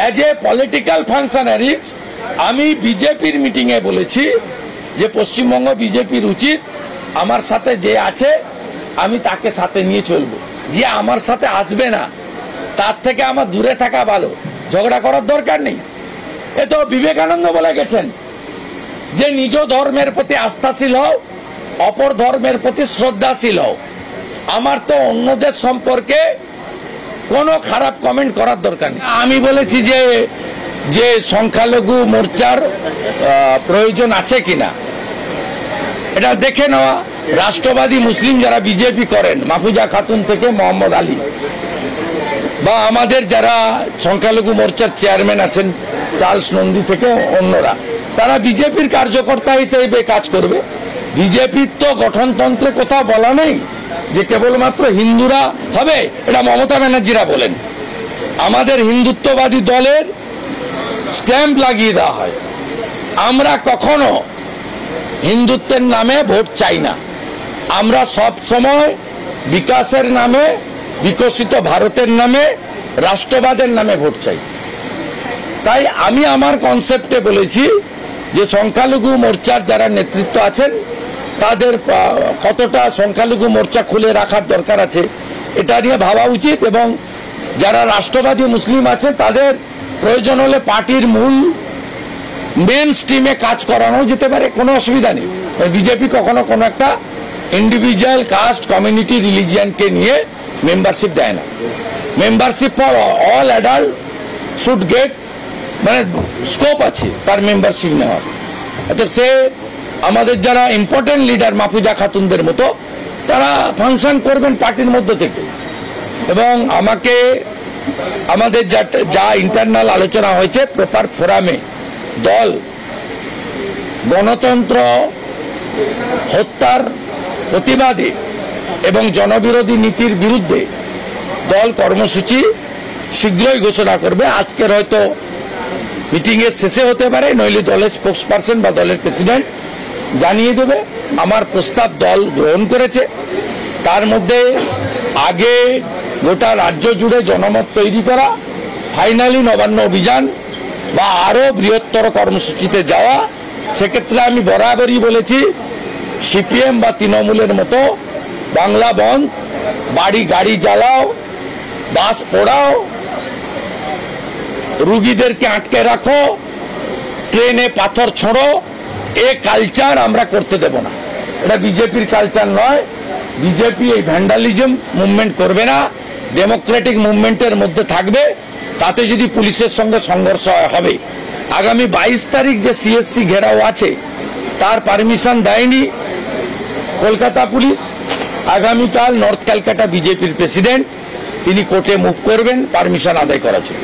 As a political functionaries আমি বিজেপির মিটিংয়ে বলেছি যে পশ্চিমবঙ্গ বিজেপির উচিত আমার সাথে যে আছে আমি তাকে সাথে নিয়ে চলবো, যে আমার সাথে আসবে না তার থেকে আমার দূরে থাকা ভালো, ঝগড়া করার দরকার নেই। এ তো বিবেকানন্দ বলে গেছেন যে নিজ ধর্মের প্রতি আস্থাশীল হও, অপর ধর্মের প্রতি শ্রদ্ধাশীল হও। আমার তো অন্যদের সম্পর্কে কোনো খারাপ কমেন্ট করার দরকার নেই। আমি বলেছি যে সংখ্যালঘু মোর্চার প্রয়োজন আছে কিনা এটা দেখে নেওয়া। রাষ্ট্রবাদী মুসলিম যারা বিজেপি করেন, মাহফুজা খাতুন থেকে মোহাম্মদ আলী, বা আমাদের যারা সংখ্যালঘু মোর্চার চেয়ারম্যান আছেন চার্লস নন্দী থেকে অন্যরা, তারা বিজেপির কার্যকর্তা হিসেবে কাজ করবে। বিজেপির তো গঠনতন্ত্রে কোথাও বলা নেই যে কেবলমাত্র হিন্দুরা হবে, এটা মমতা ব্যানার্জিরা বলেন। আমাদের হিন্দুত্ববাদী দলের স্ট্যাম্প লাগিয়ে দেওয়া হয়। আমরা কখনো হিন্দুত্বের নামে ভোট চাই না। আমরা সব সময় বিকাশের নামে, বিকশিত ভারতের নামে, রাষ্ট্রবাদের নামে ভোট চাই। তাই আমি আমার কনসেপ্টে বলেছি যে সংখ্যালঘু মোর্চার যারা নেতৃত্ব আছেন তাদের কতটা সংখ্যালঘু মোর্চা খুলে রাখার দরকার আছে এটা নিয়ে ভাবা উচিত, এবং যারা রাষ্ট্রবাদী মুসলিম আছে তাদের প্রয়োজন হলে পার্টির মূল মেন স্ট্রিমে কাজ করানো যেতে পারে, কোনো অসুবিধা নেই। বিজেপি কখনো কোনো একটা ইন্ডিভিজুয়াল কাস্ট, কমিউনিটি, রিলিজিয়ানকে নিয়ে মেম্বারশিপ দেয় না। Membership for all adult should get, মানে স্কোপ আছে তার মেম্বারশিপ নেওয়ার। অর্থাৎ সে আমাদের যারা ইম্পর্টেন্ট লিডার মাহফুজা খাতুনদের মতো তারা ফাংশন করবেন পার্টির মধ্য থেকে। এবং আমাকে আমাদের যা ইন্টারনাল আলোচনা হয়েছে প্রপার ফোরামে দল গণতন্ত্র হত্যার প্রতিবাদে এবং জনবিরোধী নীতির বিরুদ্ধে দল কর্মসূচি শীঘ্রই ঘোষণা করবে। আজকের হয়তো মিটিংয়ের শেষে হতে পারে, নইলে দলের স্পোক্সপারসন বা দলের প্রেসিডেন্ট জানিয়ে দেবে। আমার প্রস্তাব দল গ্রহণ করেছে। তার মধ্যে আগে গোটা রাজ্য জুড়ে জনমত তৈরি করা, ফাইনালি নবান্ন অভিযান বা আরও বৃহত্তর কর্মসূচিতে যাওয়া। সেক্ষেত্রে আমি বরাবরই বলেছি সিপিএম বা তৃণমূলের মতো বাংলা বন্ধ, বাড়ি গাড়ি জ্বালাও, বাস পোড়াও, রুগীদেরকে আটকে রাখো, ট্রেনে পাথর ছোঁড়ো, এ কালচার আমরা করতে দেব না। এটা বিজেপির কালচার নয়। বিজেপি এই ভ্যান্ডালিজম মুভমেন্ট করবে না, ডেমোক্রেটিক মুভমেন্টের মধ্যে থাকবে। তাতে যদি পুলিশের সঙ্গে সংঘর্ষ হবে, আগামী 22 তারিখ যে সিএসসি ঘেরাও আছে তার পারমিশন দেয়নি কলকাতা পুলিশ। আগামীকাল নর্থ ক্যালকাটা বিজেপির প্রেসিডেন্ট তিনি কোর্টে মুভ করবেন পারমিশন আদায় করার জন্য।